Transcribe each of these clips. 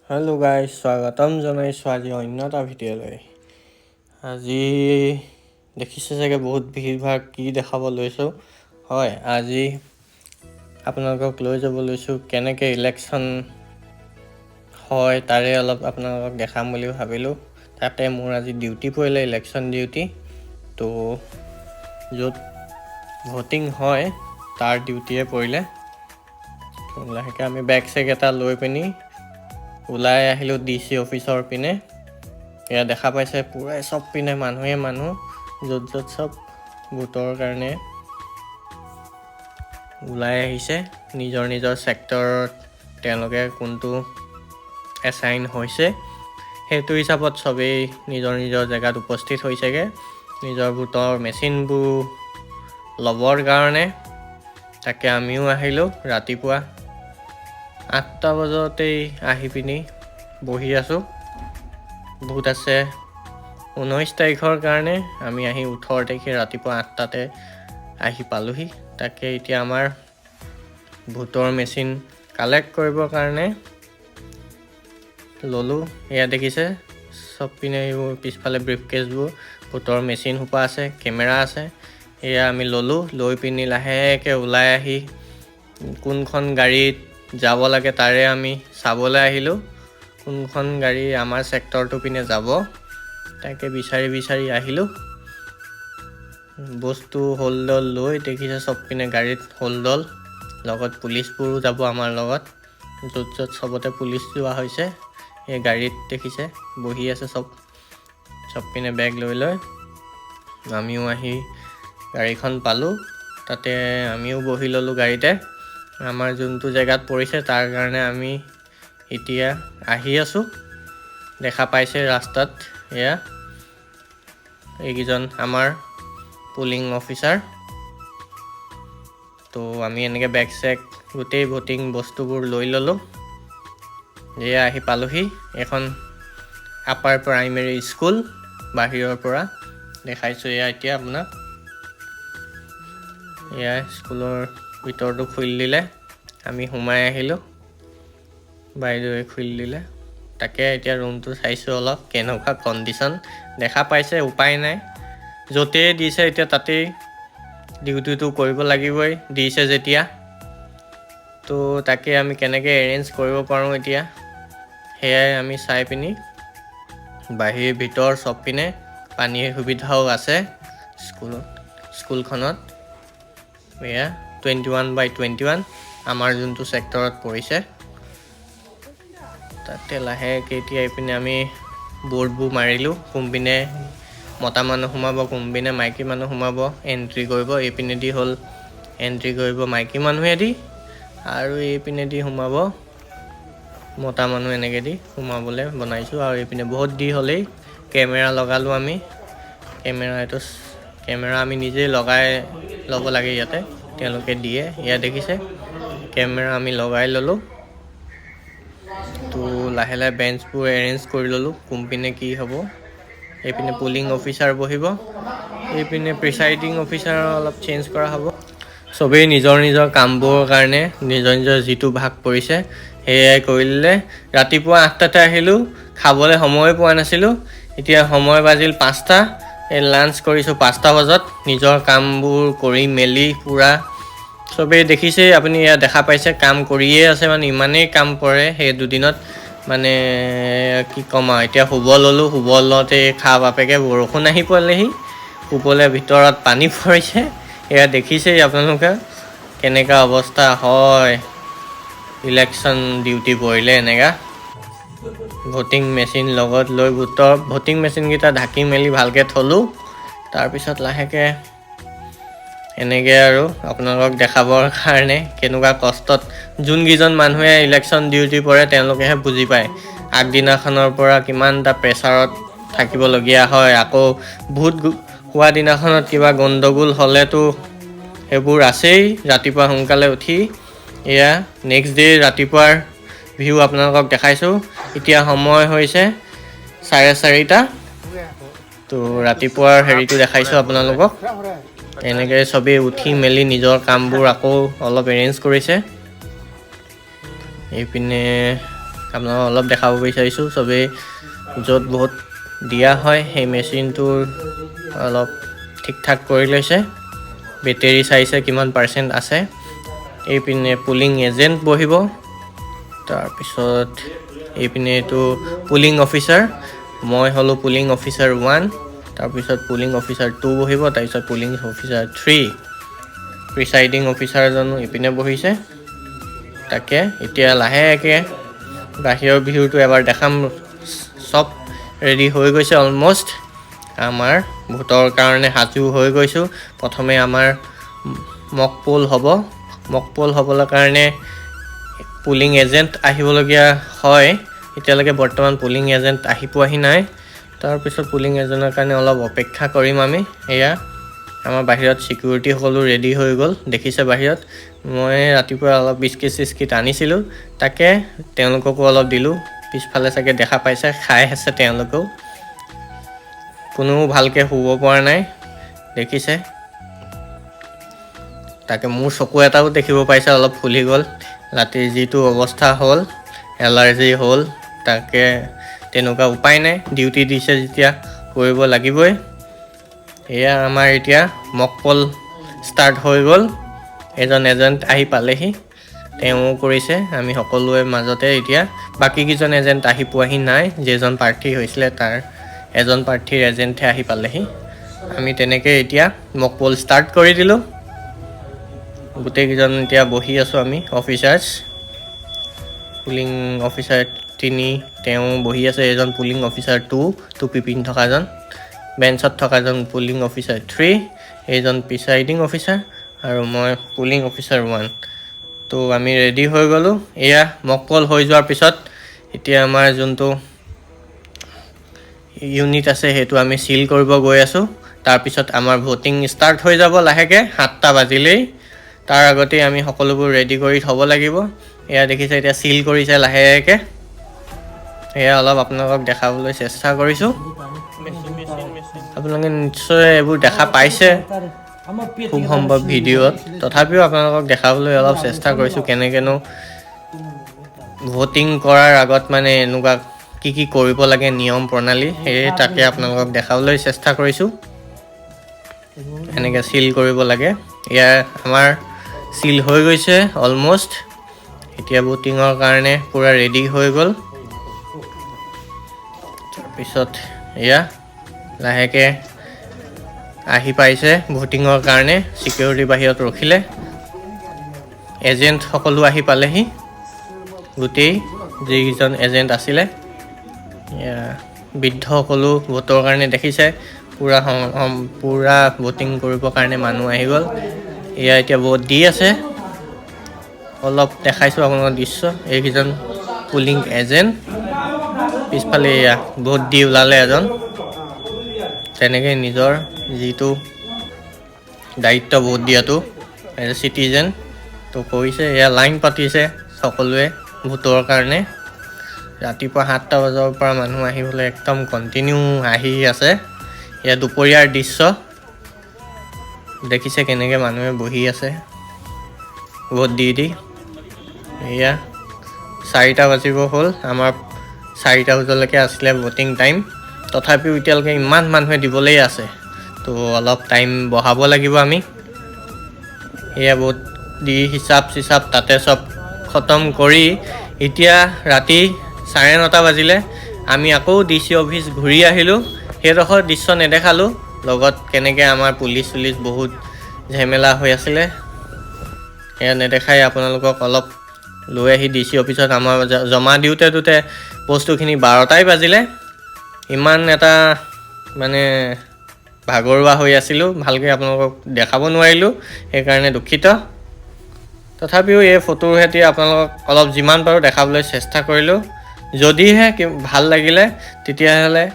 Hello' guys, স্বাগতম জনাইছোঁ আজি অন্য এটা ভিডিঅ'লৈ। আজি দেখিছে চাগে বহুত ভিৰ কি দেখাব লৈছোঁ। হয়, আজি আপোনালোকক লৈ যাব লৈছোঁ কেনেকৈ ইলেকশ্যন হয় তাৰে অলপ আপোনালোকক দেখাম বুলি ভাবিলোঁ। তাতে মোৰ আজি ডিউটি পৰিলে, ইলেকশ্যন ডিউটি। তো য'ত ভোটিং হয় তাৰ ডিউটিয়ে পৰিলে। লাহেকৈ আমি বেগ চেগ এটা লৈ পিনি ওলাই আহিলোঁ DC অফিচৰ পিনে। এয়া দেখা পাইছে পুৰাই চব পিনে মানুহ য'ত চব ভোটৰ কাৰণে ওলাই আহিছে। নিজৰ নিজৰ ছেক্টৰত তেওঁলোকে কোনটো এছাইন হৈছে সেইটো হিচাপত চবেই নিজৰ নিজৰ জেগাত উপস্থিত হৈছেগৈ নিজৰ ভোটৰ মেচিনবোৰ ল'বৰ কাৰণে। তাকে আমিও আহিলোঁ ৰাতিপুৱা 8টা বজাতেই আহি পিনি বহি আছোঁ। ভোট আছে 19 তাৰিখৰ কাৰণে, আমি আহি 18 তাৰিখে ৰাতিপুৱা 8টাতে আহি পালোহি। তাকে এতিয়া আমাৰ ভোটৰ মেচিন কালেক্ট কৰিবৰ কাৰণে ল'লোঁ। এয়া দেখিছে চব পিনে এইবোৰ পিছফালে ব্ৰিফকেছবোৰ ভোটৰ মেচিন সোপা আছে, কেমেৰা আছে। এয়া আমি ল'লোঁ, লৈ পিনি লাহেকৈ ওলাই আহি কোনখন গাড়ীত যাব লাগে তাৰে আমি চাবলৈ আহিলোঁ। কোনখন গাড়ী আমাৰ ছেক্টৰটো পিনে যাব তাকে বিচাৰি আহিলোঁ। বস্তু হোলডল লৈ দেখিছে চব পিনে গাড়ীত হোলডল, লগত পুলিচবোৰো যাব আমাৰ লগত। য'ত চবতে পুলিচ যোৱা হৈছে। এই গাড়ীত দেখিছে বহি আছে চব পিনে বেগ লৈ আমিও আহি গাড়ীখন পালোঁ। তাতে আমিও বহি ল'লোঁ গাড়ীতে। আমাৰ যোনটো জেগাত পৰিছে তাৰ কাৰণে আমি এতিয়া আহি আছোঁ। দেখা পাইছে ৰাস্তাত এয়া এইকেইজন আমাৰ পুলিং অফিচাৰ। তো আমি এনেকৈ বেগ চেগ গোটেই ভোটিং বস্তুবোৰ লৈ ল'লোঁ। এয়া আহি পালোহি এখন আপাৰ প্ৰাইমেৰী স্কুল বাহিৰৰ পৰা দেখাইছোঁ। এয়া এতিয়া আপোনাক এয়া স্কুলৰ ভিতৰটো খুলি দিলে, আমি সোমাই আহিলোঁ, বাইদেৱে খুলি দিলে। তাকে এতিয়া ৰুমটো চাইছোঁ অলপ কেনেকুৱা কণ্ডিশ্যন। দেখা পাইছে উপায় নাই, য'তেই দিছে এতিয়া তাতেই ডিউটিটো কৰিব লাগিবই দিছে যেতিয়া। তো তাকে আমি কেনেকৈ এৰেঞ্জ কৰিব পাৰোঁ এতিয়া সেয়াই আমি চাই পিনি বাহিৰ ভিতৰ চব পিনে পানীৰ সুবিধাও আছে স্কুলখনত। এয়া 21/21 আমাৰ যোনটো ছেক্টৰত পৰিছে। তাতে লাহেকৈ এতিয়া এইপিনে আমি বৰ্ডবোৰ মাৰিলোঁ, কোনপিনে মতা মানুহ সোমাব কোনপিনে মাইকী মানুহ সোমাব এণ্ট্ৰি কৰিব। এইপিনেদি হ'ল এণ্ট্ৰি কৰিব মাইকী মানুহেদি, আৰু এইপিনেদি সোমাব মতা মানুহ। এনেকৈ দি সোমাবলৈ বনাইছোঁ। আৰু এইপিনে বহুত দি হ'লেই কেমেৰা লগালোঁ আমি। কেমেৰা আমি নিজেই লগাই ল'ব লাগে, ইয়াতে তেওঁলোকে দিয়ে। ইয়াত দেখিছে কেমেৰা আমি লগাই ল'লোঁ। তো লাহে বেঞ্চবোৰ এৰেঞ্জ কৰি ল'লোঁ কোনপিনে কি হ'ব। এইপিনে পুলিং অফিচাৰ বহিব, এইপিনে প্ৰিচাইডিং অফিচাৰ অলপ চেঞ্জ কৰা হ'ব। চবেই নিজৰ নিজৰ কামবোৰৰ কাৰণে নিজৰ যিটো ভাগ পৰিছে সেয়াই কৰি দিলে। ৰাতিপুৱা 8টাতে আহিলোঁ, খাবলৈ সময় পোৱা নাছিলোঁ। এতিয়া সময় বাজিল 5টা, এই লাঞ্চ কৰিছোঁ 5টা বজাত। নিজৰ কামবোৰ কৰি মেলি পূৰা চবেই দেখিছেই আপুনি, ইয়াত দেখা পাইছে কাম কৰিয়ে আছে। মানে ইমানেই কাম পৰে সেই দুদিনত, মানে কি ক'ম আৰু। এতিয়া শুব ল'লোঁ, শুব লওঁতে বাপেকে বৰষুণ আহি পালেহি, শুবলৈ ভিতৰত পানী পৰিছে। এয়া দেখিছেই আপোনালোকে কেনেকুৱা অৱস্থা হয় ইলেকশ্যন ডিউটি পৰিলে। এনেকুৱা ভোটিং মেচিন লগত লৈ ভোটিং মেচিনকেইটা ঢাকি মেলি ভালকৈ থ'লোঁ। তাৰপিছত লাহেকৈ এনেকৈ আৰু আপোনালোকক দেখাবৰ কাৰণে কেনেকুৱা কষ্টত যোনকেইজন মানুহে ইলেকশ্যন ডিউটি পৰে তেওঁলোকেহে বুজি পায়। আগদিনাখনৰ পৰা কিমান এটা প্ৰেছাৰত থাকিবলগীয়া হয়। আকৌ ভোট হোৱা দিনাখনত কিবা গণ্ডগোল হ'লেতো সেইবোৰ আছেই। ৰাতিপুৱা সোনকালে উঠি এয়া নেক্সট ডে ৰাতিপুৱাৰ ভিউ আপোনালোকক দেখাইছোঁ। এতিয়া সময় হৈছে 4:30। তো ৰাতিপুৱাৰ হেৰিটো দেখাইছোঁ আপোনালোকক। এনেকৈ চবেই উঠি মেলি নিজৰ কামবোৰ আকৌ অলপ এৰেঞ্জ কৰিছে। এইপিনে আপোনালোকক অলপ দেখাব বিচাৰিছোঁ। চবেই য'ত বহুত দিয়া হয় সেই মেচিনটোৰ অলপ ঠিক ঠাক কৰি লৈছে। বেটেৰী চাইছে কিমান পাৰ্চেণ্ট আছে। এইপিনে পুলিং এজেণ্ট বহিব, তাৰপিছত এইপিনে এইটো পুলিং অফিচাৰ, মই হ'লোঁ পুলিং অফিচাৰ 1, তাৰপিছত পুলিং অফিচাৰ 2 বহিব, তাৰপিছত পুলিং অফিচাৰ 3, প্ৰিচাইডিং অফিচাৰজনো ইপিনে বহিছে। তাকে এতিয়া লাহেকৈ বাহিৰৰ বিহুটো এবাৰ দেখাম। চব ৰেডি হৈ গৈছে অলম'ষ্ট। আমাৰ ভোটৰ কাৰণে সাজু হৈ গৈছোঁ। প্ৰথমে আমাৰ মক পোল হ'ব। মক পোল হ'বলৈ কাৰণে পুলিং এজেণ্ট আহিবলগীয়া হয়। এতিয়ালৈকে বৰ্তমান পুলিং এজেণ্ট আহি পোৱাহি নাই। তাৰপিছত পুলিং এজেণ্টৰ কাৰণে অলপ অপেক্ষা কৰিম আমি। এয়া আমাৰ বাহিৰত ছিকিউৰিটি সকলো ৰেডি হৈ গ'ল, দেখিছে বাহিৰত। মই ৰাতিপুৱা অলপ বিস্কিট চিস্কিট আনিছিলোঁ, তাকে তেওঁলোককো অলপ দিলোঁ। পিছফালে চাগে দেখা পাইছে, খাই আছে তেওঁলোকেও। কোনেও ভালকৈ শুব পৰা নাই, দেখিছে। তাকে মোৰ চকু এটাও দেখিব পাইছে অলপ ফুলি গ'ল। ৰাতিৰ যিটো অৱস্থা হ'ল, এলাৰ্জি হ'ল, তাকে তেনেকুৱা উপায় নাই। ডিউটি দিছে যেতিয়া কৰিব লাগিবই। এয়া আমাৰ এতিয়া মক পোল ষ্টাৰ্ট হৈ গ'ল। এজন এজেণ্ট আহি পালেহি, তেওঁ কৰিছে। আমি সকলোৱে মাজতে এতিয়া বাকীকেইজন এজেণ্ট আহি পোৱাহি নাই। যিজন প্ৰাৰ্থী হৈছিলে তাৰ এজন প্ৰাৰ্থীৰ এজেণ্টহে আহি পালেহি। আমি তেনেকৈ এতিয়া মক পোল ষ্টাৰ্ট কৰি দিলোঁ। গোটেইকেইজন এতিয়া বহি আছোঁ আমি অফিচাৰ্ছ। পুলিং অফিচাৰ 3 তেওঁ বহি আছে। এজন পুলিং অফিচাৰ 2 টুপি পিন্ধি থকাজন, বেঞ্চত থকাজন পুলিং অফিচাৰ 3, এইজন প্ৰিচাইডিং অফিচাৰ, আৰু মই পুলিং অফিচাৰ 1। তো আমি ৰেডি হৈ গ'লোঁ। এয়া মক পোল হৈ যোৱাৰ পিছত এতিয়া আমাৰ যোনটো ইউনিট আছে সেইটো আমি চিল কৰিব গৈ আছোঁ। তাৰপিছত আমাৰ ভোটিং ষ্টাৰ্ট হৈ যাব লাহেকৈ 7টা বাজিলেই। তাৰ আগতেই আমি সকলোবোৰ ৰেডি কৰি থ'ব লাগিব। এয়া দেখিছে এতিয়া চিল কৰিছে লাহেকৈ। এয়া অলপ আপোনালোকক দেখাবলৈ চেষ্টা কৰিছোঁ। আপোনালোকে নিশ্চয় এইবোৰ দেখা পাইছে খুব সম্ভৱ ভিডিঅ'ত, তথাপিও আপোনালোকক দেখাবলৈ অলপ চেষ্টা কৰিছোঁ কেনেকৈনো ভোটিং কৰাৰ আগত মানে এনেকুৱা কি কি কৰিব লাগে নিয়ম প্ৰণালী, সেয়ে তাকে আপোনালোকক দেখাবলৈ চেষ্টা কৰিছোঁ। এনেকৈ চিল কৰিব লাগে। এয়া আমাৰ চিল হৈ গৈছে অলম'ষ্ট। এতিয়া ভোটিঙৰ কাৰণে পূৰা ৰেডি হৈ গ'ল। তাৰপিছত এয়া লাহেকৈ আহি পাইছে ভোটিঙৰ কাৰণে। ছিকিউৰিটি বাহিৰত ৰখিলে, এজেণ্ট সকলো আহি পালেহি। গোটেই যিকেইজন এজেণ্ট আছিলে, বৃদ্ধসকলো ভোটৰ কাৰণে দেখিছে। পূৰা ভোটিং কৰিবৰ কাৰণে মানুহ আহি গ'ল। এয়া এতিয়া ভোট দি আছে। অলপ দেখাইছোঁ আপোনালোকৰ দৃশ্য। এইকেইজন পুলিং এজেণ্ট, পিছফালে এয়া ভোট দি ওলালে এজন। তেনেকৈ নিজৰ যিটো দায়িত্ব ভোট দিয়াটো এজ এ চিটিজেন তো কৰিছে। এয়া লাইন পাতিছে সকলোৱে ভোটৰ কাৰণে। ৰাতিপুৱা 7টা বজাৰ পৰা মানুহ আহিবলৈ একদম কণ্টিনিউ আহি আছে। এয়া দুপৰীয়াৰ দৃশ্য, দেখিছে কেনেকৈ মানুহে বহি আছে ভোট দি দি। এয়া 4টা বাজিব হ'ল। আমাৰ 4টা বজালৈকে আছিলে ভোটিং টাইম, তথাপিও এতিয়ালৈকে ইমান মানুহে দিবলৈ আছে। তো অলপ টাইম বঢ়াব লাগিব আমি। এয়া ভোট দি হিচাপ চিচাপ তাতে চব খতম কৰি এতিয়া ৰাতি 9:30 বাজিলে। আমি আকৌ DC অফিচ ঘূৰি আহিলোঁ। সেইডোখৰ দৃশ্য নেদেখালোঁ, লগত কেনেকৈ আমাৰ পুলিচ চুলিচ বহুত ঝেমেলা হৈ আছিলে সেয়া নেদেখাই আপোনালোকক অলপ লৈ আহি DC অফিচত আমাৰ জমা দিওঁতে বস্তুখিনি 12টাই বাজিলে। ইমান এটা মানে ভাগৰুৱা হৈ আছিলোঁ, ভালকৈ আপোনালোকক দেখাব নোৱাৰিলোঁ, সেইকাৰণে দুখিত। তথাপিও এই ফটোৰ সৈতে আপোনালোকক অলপ যিমান পাৰোঁ দেখাবলৈ চেষ্টা কৰিলোঁ। যদিহে ভাল লাগিলে তেতিয়াহ'লে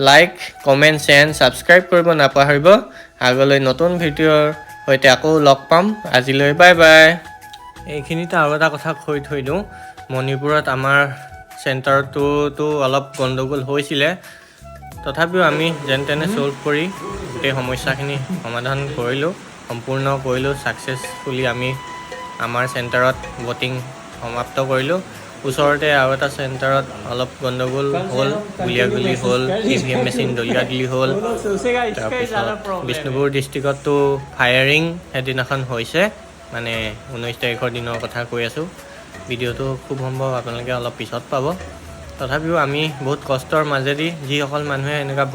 লাইক, কমেণ্ট, শ্বেয়াৰ, ছাবস্ক্ৰাইব কৰিব নাপাহৰিব। আগলৈ নতুন ভিডিঅ'ৰ সৈতে আকৌ লগ পাম। আজিলৈ বাই বাই। এইখিনিতে আৰু এটা কথা কৈ থৈ দিওঁ, মণিপুৰত আমাৰ চেণ্টাৰটোতো অলপ গণ্ডগোল হৈছিলে, তথাপিও আমি যেন তেনে ছল্ভ কৰি গোটেই সমস্যাখিনি সমাধান কৰিলোঁ, সম্পূৰ্ণ কৰিলোঁ। ছাকচেছফুলি আমি আমাৰ চেণ্টাৰত ভোটিং সমাপ্ত কৰিলোঁ। ওচৰতে আৰু এটা চেণ্টাৰত অলপ গণ্ডগোল হ'ল, গুলীয়াগুলি হ'ল, EVM মেচিন দলিয়াদলি হ'ল। তাৰপিছত বিষ্ণুপুৰ ডিষ্ট্ৰিক্টতো ফায়াৰিং সেইদিনাখন হৈছে, মানে 19 তাৰিখৰ দিনৰ কথা কৈ আছোঁ। ভিডিঅ'টো খুব সম্ভৱ আপোনালোকে অলপ পিছত পাব। তথাপিও আমি বহুত কষ্টৰ মাজেদি যিসকল মানুহে এনেকুৱা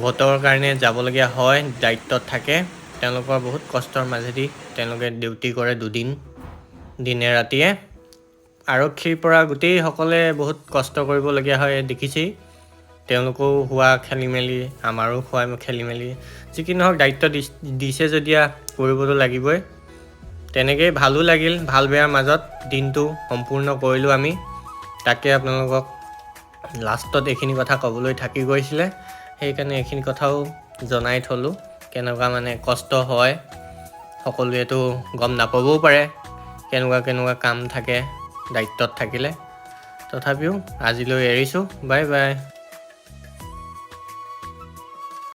ভোটৰ কাৰণে যাবলগীয়া হয়, দায়িত্বত থাকে, তেওঁলোকৰ বহুত কষ্টৰ মাজেদি তেওঁলোকে ডিউটি কৰে 2 দিন, দিনে ৰাতিয়ে। আৰক্ষীৰ পৰা গোটেইসকলে বহুত কষ্ট কৰিবলগীয়া হয়, দেখিছেই। তেওঁলোকেও হোৱা খেলি মেলি, আমাৰো হোৱা খেলি মেলি, যি কি নহওক দায়িত্ব দিছে যেতিয়া কৰিবতো লাগিবই। তেনেকেই ভালো লাগিল, ভাল বেয়াৰ মাজত দিনটো সম্পূৰ্ণ কৰিলোঁ আমি। তাকে আপোনালোকক লাষ্টত এইখিনি কথা ক'বলৈ থাকি গৈছিলে, সেইকাৰণে এইখিনি কথাও জনাই থলোঁ। কেনেকুৱা মানে কষ্ট হয়, সকলোৱেতো গম নাপাবও পাৰে কেনেকুৱা কাম থাকে দায়িত্বত থাকিলে। তথাপিও আজিলৈ এৰিছোঁ, বাই বাই।